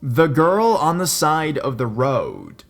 The girl on the side of the road.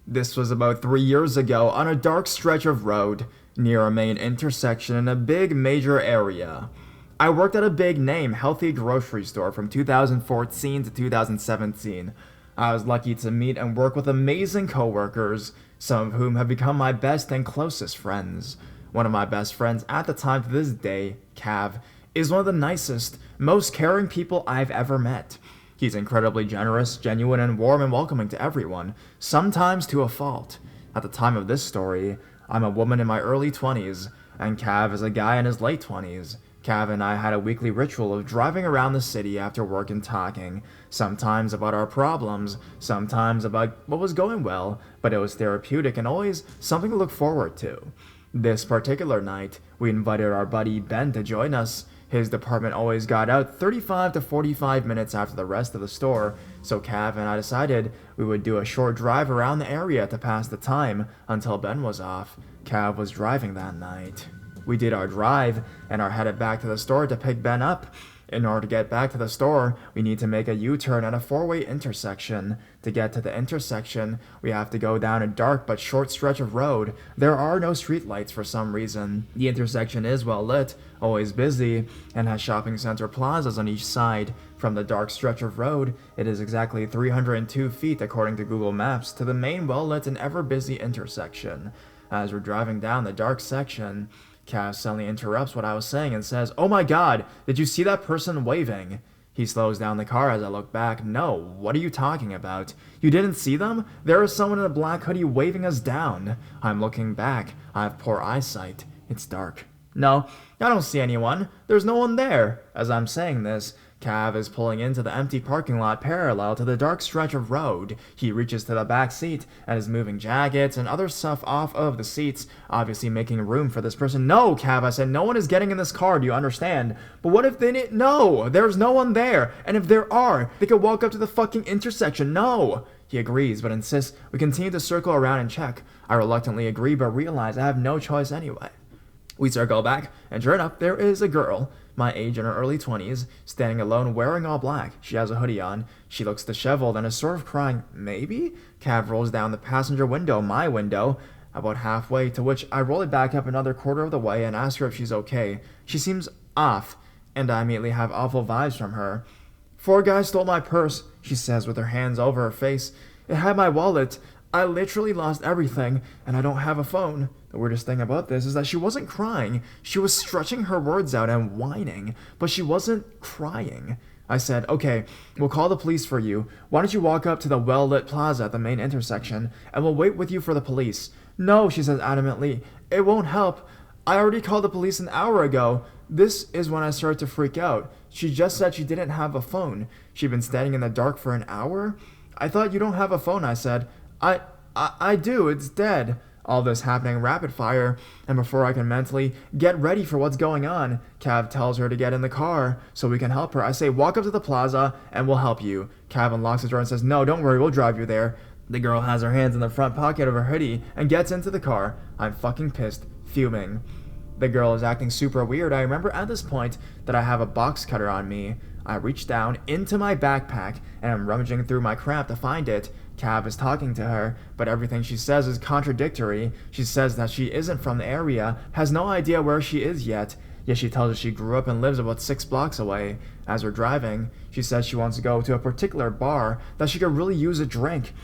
This was about 3 years ago on a dark stretch of road near a main intersection in a big major area. I worked at a big name healthy grocery store from 2014 to 2017. I was lucky to meet and work with amazing coworkers, some of whom have become my best and closest friends. One of my best friends at the time to this day, Cav, is one of the nicest, most caring people I've ever met. He's incredibly generous, genuine, and warm and welcoming to everyone, sometimes to a fault. At the time of this story, I'm a woman in my early 20s, and Cav is a guy in his late 20s. Cav and I had a weekly ritual of driving around the city after work and talking, sometimes about our problems, sometimes about what was going well, but it was therapeutic and always something to look forward to. This particular night, we invited our buddy Ben to join us. His department always got out 35 to 45 minutes after the rest of the store, so Cav and I decided we would do a short drive around the area to pass the time until Ben was off. Cav was driving that night. We did our drive and are headed back to the store to pick Ben up. In order to get back to the store, we need to make a U-turn at a four-way intersection. To get to the intersection, we have to go down a dark but short stretch of road. There are no streetlights for some reason. The intersection is well lit, always busy, and has shopping center plazas on each side. From the dark stretch of road, it is exactly 302 feet according to Google Maps to the main well-lit and ever-busy intersection. As we're driving down the dark section, Cass suddenly interrupts what I was saying and says, "Oh my god, did you see that person waving?" He slows down the car as I look back. "No, what are you talking about? You didn't see them? There is someone in a black hoodie waving us down." I'm looking back. I have poor eyesight. It's dark. "No, I don't see anyone. There's no one there." As I'm saying this, Cav is pulling into the empty parking lot parallel to the dark stretch of road. He reaches to the back seat and is moving jackets and other stuff off of the seats, obviously making room for this person. "No, Cav," I said, "no one is getting in this car, do you understand? But what if they didn't? No, there's no one there. And if there are, they could walk up to the fucking intersection. No." He agrees, but insists we continue to circle around and check. I reluctantly agree, but realize I have no choice anyway. We circle back, and sure enough, there is a girl, my age in her early 20s, standing alone wearing all black. She has a hoodie on. She looks disheveled and is sort of crying. "Maybe?" Cav rolls down the passenger window, my window, about halfway, to which I roll it back up another quarter of the way and ask her if she's okay. She seems off, and I immediately have awful vibes from her. "Four guys stole my purse," she says with her hands over her face. "It had my wallet. I literally lost everything, and I don't have a phone." The weirdest thing about this is that she wasn't crying. She was stretching her words out and whining, but she wasn't crying. I said, "Okay, we'll call the police for you. Why don't you walk up to the well-lit plaza at the main intersection, and we'll wait with you for the police." "No," she says adamantly. "It won't help. I already called the police an hour ago." This is when I start to freak out. She just said she didn't have a phone. She'd been standing in the dark for an hour? "I thought you don't have a phone," I said. I do. It's dead." All this happening rapid fire, and before I can mentally get ready for what's going on, Cav tells her to get in the car so we can help her. I say, "Walk up to the plaza and we'll help you." Cav unlocks the door and says, "No, don't worry, we'll drive you there." The girl has her hands in the front pocket of her hoodie and gets into the car. I'm fucking pissed, fuming. The girl is acting super weird. I remember at this point that I have a box cutter on me. I reach down into my backpack and I'm rummaging through my crap to find it. Cav is talking to her, but everything she says is contradictory. She says that she isn't from the area, has no idea where she is yet she tells us she grew up and lives about 6 blocks away. As we're driving, she says she wants to go to a particular bar, that she could really use a drink.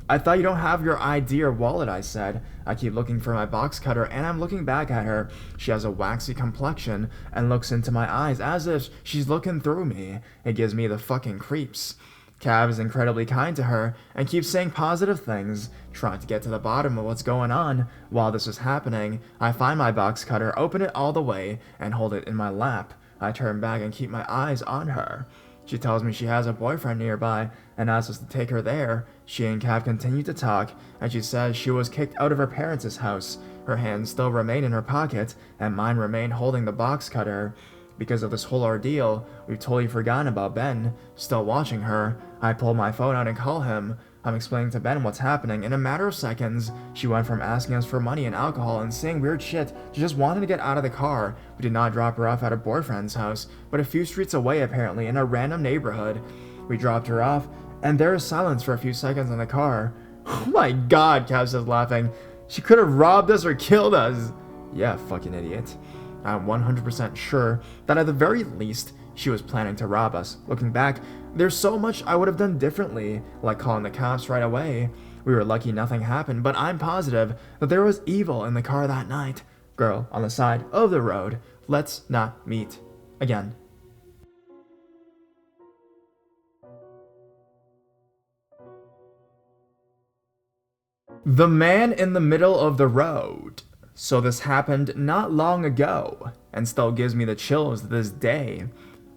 "I thought you don't have your ID or wallet," I said. I keep looking for my box cutter, and I'm looking back at her. She has a waxy complexion and looks into my eyes as if she's looking through me. It gives me the fucking creeps. Cav is incredibly kind to her and keeps saying positive things, trying to get to the bottom of what's going on. While this is happening, I find my box cutter, open it all the way, and hold it in my lap. I turn back and keep my eyes on her. She tells me she has a boyfriend nearby and asks us to take her there. She and Cav continue to talk, and she says she was kicked out of her parents' house. Her hands still remain in her pocket, and mine remain holding the box cutter. Because of this whole ordeal, we've totally forgotten about Ben. Still watching her, I pull my phone out and call him. I'm explaining to Ben what's happening. In a matter of seconds, she went from asking us for money and alcohol and saying weird shit to just wanting to get out of the car. We did not drop her off at her boyfriend's house, but a few streets away apparently in a random neighborhood. We dropped her off, and there is silence for a few seconds in the car. Oh my god, Cav says, laughing. She could have robbed us or killed us. Yeah, fucking idiot. I'm 100% sure that at the very least, she was planning to rob us. Looking back, there's so much I would have done differently, like calling the cops right away. We were lucky nothing happened, but I'm positive that there was evil in the car that night. Girl on the side of the road. Let's not meet again. The man in the middle of the road. So this happened not long ago, and still gives me the chills to this day.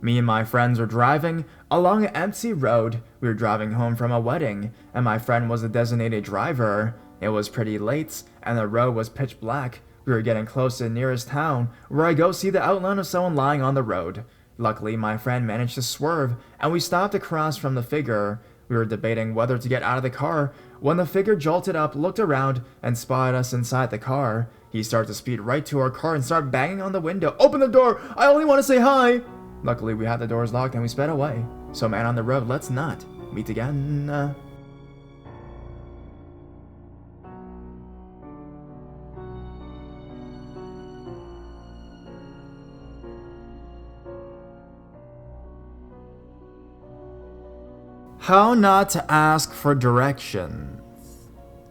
Me and my friends were driving along an empty road. We were driving home from a wedding, and my friend was the designated driver. It was pretty late, and the road was pitch black. We were getting close to the nearest town, where I go see the outline of someone lying on the road. Luckily, my friend managed to swerve, and we stopped across from the figure. We were debating whether to get out of the car, when the figure jolted up, looked around, and spotted us inside the car. He started to speed right to our car and start banging on the window. Open the door! I only want to say hi! Luckily, we had the doors locked and we sped away. So man on the road, let's not meet again. How not to ask for directions.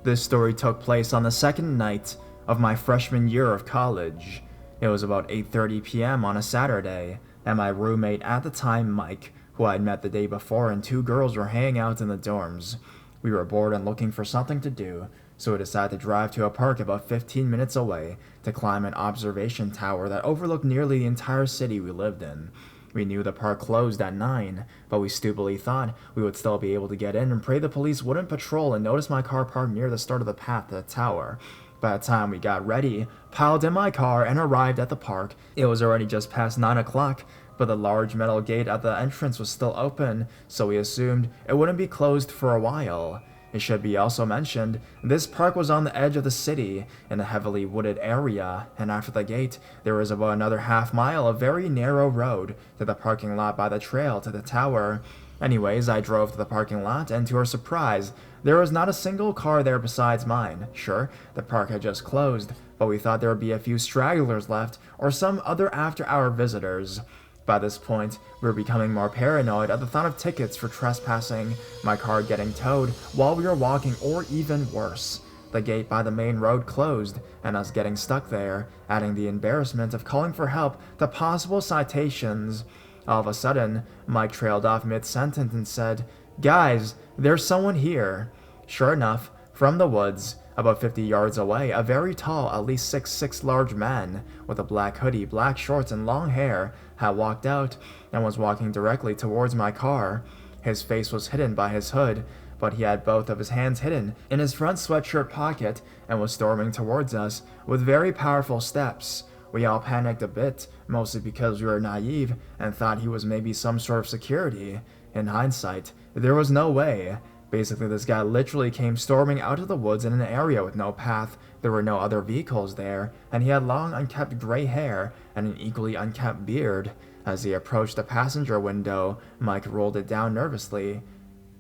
This story took place on the second night of my freshman year of college. It was about 8:30 p.m. on a Saturday, and my roommate at the time, Mike, who I'd met the day before, and two girls were hanging out in the dorms. We were bored and looking for something to do, so we decided to drive to a park about 15 minutes away to climb an observation tower that overlooked nearly the entire city we lived in. We knew the park closed at 9, but we stupidly thought we would still be able to get in and pray the police wouldn't patrol and notice my car parked near the start of the path to the tower. By the time we got ready, piled in my car, and arrived at the park, it was already just past 9 o'clock, but the large metal gate at the entrance was still open, so we assumed it wouldn't be closed for a while. It should be also mentioned, this park was on the edge of the city, in a heavily wooded area, and after the gate, there was about another half-mile of very narrow road to the parking lot by the trail to the tower. Anyways, I drove to the parking lot, and to our surprise, there was not a single car there besides mine. Sure, the park had just closed, but we thought there would be a few stragglers left, or some other after-hour visitors. By this point, we were becoming more paranoid at the thought of tickets for trespassing, my car getting towed while we were walking, or even worse, the gate by the main road closed, and us getting stuck there, adding the embarrassment of calling for help to possible citations. All of a sudden, Mike trailed off mid-sentence and said, "Guys, there's someone here." Sure enough, from the woods, about 50 yards away, a very tall, at least 6'6" large man, with a black hoodie, black shorts, and long hair, had walked out, and was walking directly towards my car. His face was hidden by his hood, but he had both of his hands hidden in his front sweatshirt pocket, and was storming towards us, with very powerful steps. We all panicked a bit, mostly because we were naive, and thought he was maybe some sort of security. In hindsight, there was no way. Basically, this guy literally came storming out of the woods in an area with no path. There were no other vehicles there, and he had long, unkempt gray hair and an equally unkempt beard. As he approached the passenger window, Mike rolled it down nervously.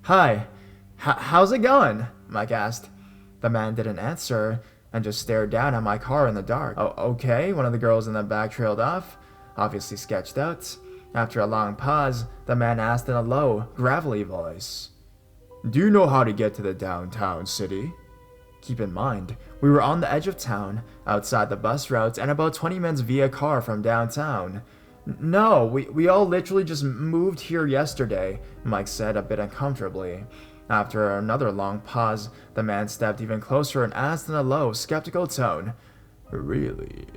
"Hi, how's it going?" Mike asked. The man didn't answer, and just stared down at my car in the dark. "Oh, okay," one of the girls in the back trailed off, obviously sketched out. After a long pause, the man asked in a low, gravelly voice, "Do you know how to get to the downtown city?" Keep in mind, we were on the edge of town, outside the bus routes, and about 20 minutes via car from downtown. "No, we all literally just moved here yesterday," Mike said a bit uncomfortably. After another long pause, the man stepped even closer and asked in a low, skeptical tone, "Really?"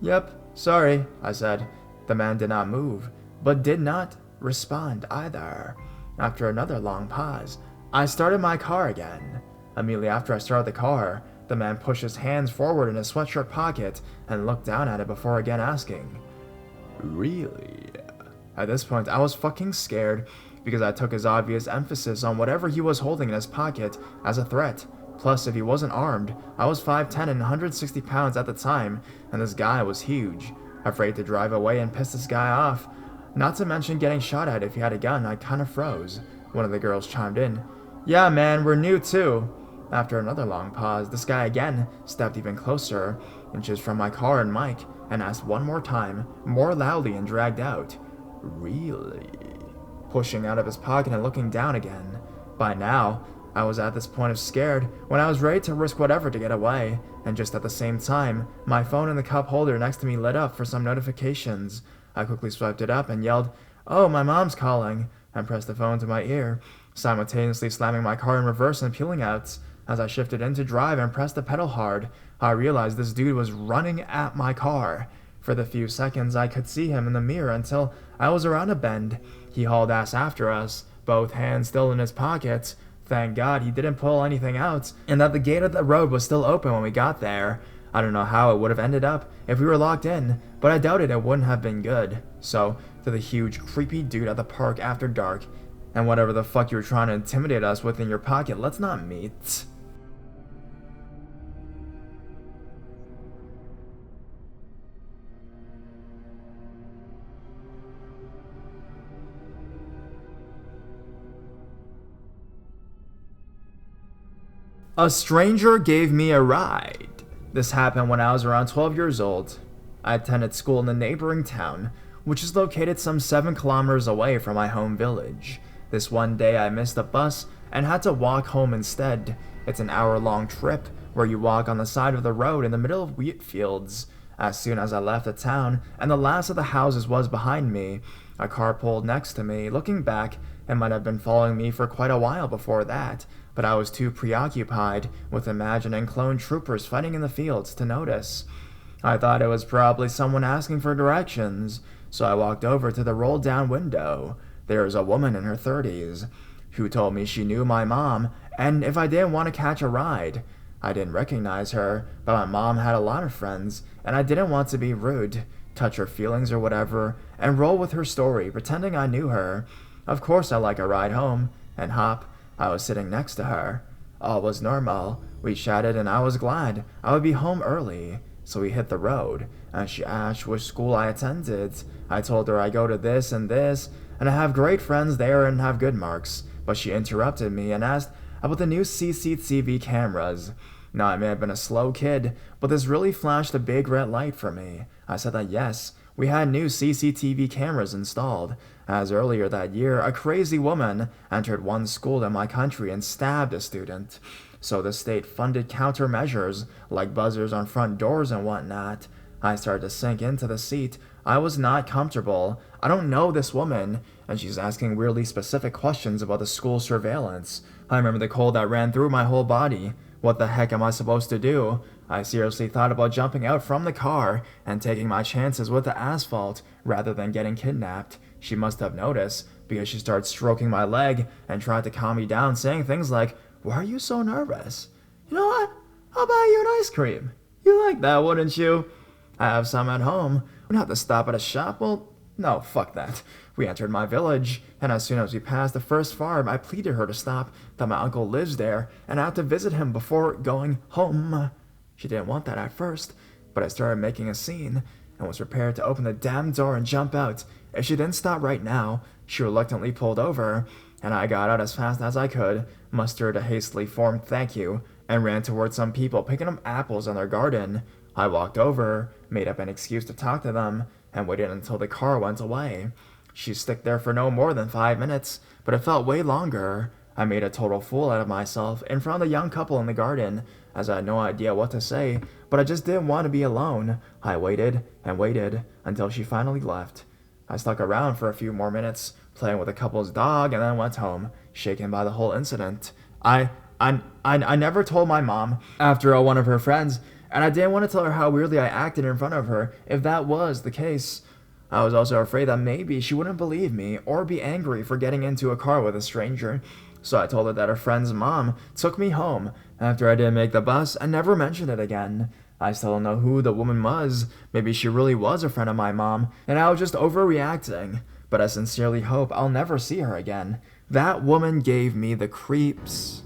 "Yep, sorry," I said. The man did not move, but did not respond either. After another long pause, I started my car again. Immediately after I started the car, the man pushed his hands forward in his sweatshirt pocket and looked down at it before again asking, "Really?" At this point, I was fucking scared because I took his obvious emphasis on whatever he was holding in his pocket as a threat. Plus, if he wasn't armed, I was 5'10" and 160 pounds at the time, and this guy was huge. Afraid to drive away and piss this guy off. Not to mention getting shot at if he had a gun, I kinda froze. One of the girls chimed in. Yeah, man, we're new too. After another long pause, this guy again stepped even closer, inches from my car and mic, and asked one more time, more loudly and dragged out, Really? Pushing out of his pocket and looking down again. By now, I was at this point of scared when I was ready to risk whatever to get away, and just at the same time, my phone in the cup holder next to me lit up for some notifications. I quickly swiped it up and yelled, Oh, my mom's calling, and pressed the phone to my ear, simultaneously slamming my car in reverse and peeling out. As I shifted into drive and pressed the pedal hard, I realized this dude was running at my car. For the few seconds I could see him in the mirror until I was around a bend. He hauled ass after us, both hands still in his pockets. Thank God he didn't pull anything out, and that the gate of the road was still open when we got there. I don't know how it would have ended up if we were locked in, but I doubted it wouldn't have been good. So, to the huge, creepy dude at the park after dark, and whatever the fuck you were trying to intimidate us with in your pocket, let's not meet. A stranger gave me a ride. This happened when I was around 12 years old. I attended school in the neighboring town, which is located some 7 kilometers away from my home village. This one day I missed a bus and had to walk home instead. It's an hour-long trip where you walk on the side of the road in the middle of wheat fields. As soon as I left the town and the last of the houses was behind me, a car pulled next to me. Looking back, it might have been following me for quite a while before that, but I was too preoccupied with imagining clone troopers fighting in the fields to notice. I thought it was probably someone asking for directions, so I walked over to the rolled-down window. There was a woman in her 30s who told me she knew my mom and if I didn't want to catch a ride. I didn't recognize her, but my mom had a lot of friends, and I didn't want to be rude, touch her feelings or whatever, and roll with her story, pretending I knew her. Of course I like a ride home, and hop, I was sitting next to her. All was normal. We chatted and I was glad I would be home early. So we hit the road, and she asked which school I attended. I told her I go to this, and I have great friends there and have good marks. But she interrupted me and asked about the new CCTV cameras. Now, I may have been a slow kid, but this really flashed a big red light for me. I said that yes, we had new CCTV cameras installed, as earlier that year, a crazy woman entered one school in my country and stabbed a student. So the state funded countermeasures, like buzzers on front doors and whatnot. I started to sink into the seat. I was not comfortable. I don't know this woman, and she's asking weirdly specific questions about the school surveillance. I remember the cold that ran through my whole body. What the heck am I supposed to do? I seriously thought about jumping out from the car and taking my chances with the asphalt rather than getting kidnapped. She must have noticed, because she started stroking my leg and tried to calm me down, saying things like, Why are you so nervous? You know what? I'll buy you an ice cream. You like that, wouldn't you? I have some at home. We don't have to stop at a shop. Well, no, fuck that. We entered my village, and as soon as we passed the first farm, I pleaded her to stop, that my uncle lives there, and I have to visit him before going home. She didn't want that at first, but I started making a scene, and was prepared to open the damn door and jump out. If she didn't stop right now, she reluctantly pulled over, and I got out as fast as I could, mustered a hastily formed thank you, and ran towards some people picking up apples in their garden. I walked over, made up an excuse to talk to them, and waited until the car went away. She stuck there for no more than 5 minutes, but it felt way longer. I made a total fool out of myself in front of the young couple in the garden, as I had no idea what to say, but I just didn't want to be alone. I waited and waited until she finally left. I stuck around for a few more minutes, playing with the couple's dog, and then went home, shaken by the whole incident. I never told my mom after one of her friends, and I didn't want to tell her how weirdly I acted in front of her if that was the case. I was also afraid that maybe she wouldn't believe me or be angry for getting into a car with a stranger. So I told her that her friend's mom took me home after I didn't make the bus and never mentioned it again. I still don't know who the woman was. Maybe she really was a friend of my mom, and I was just overreacting. But I sincerely hope I'll never see her again. That woman gave me the creeps.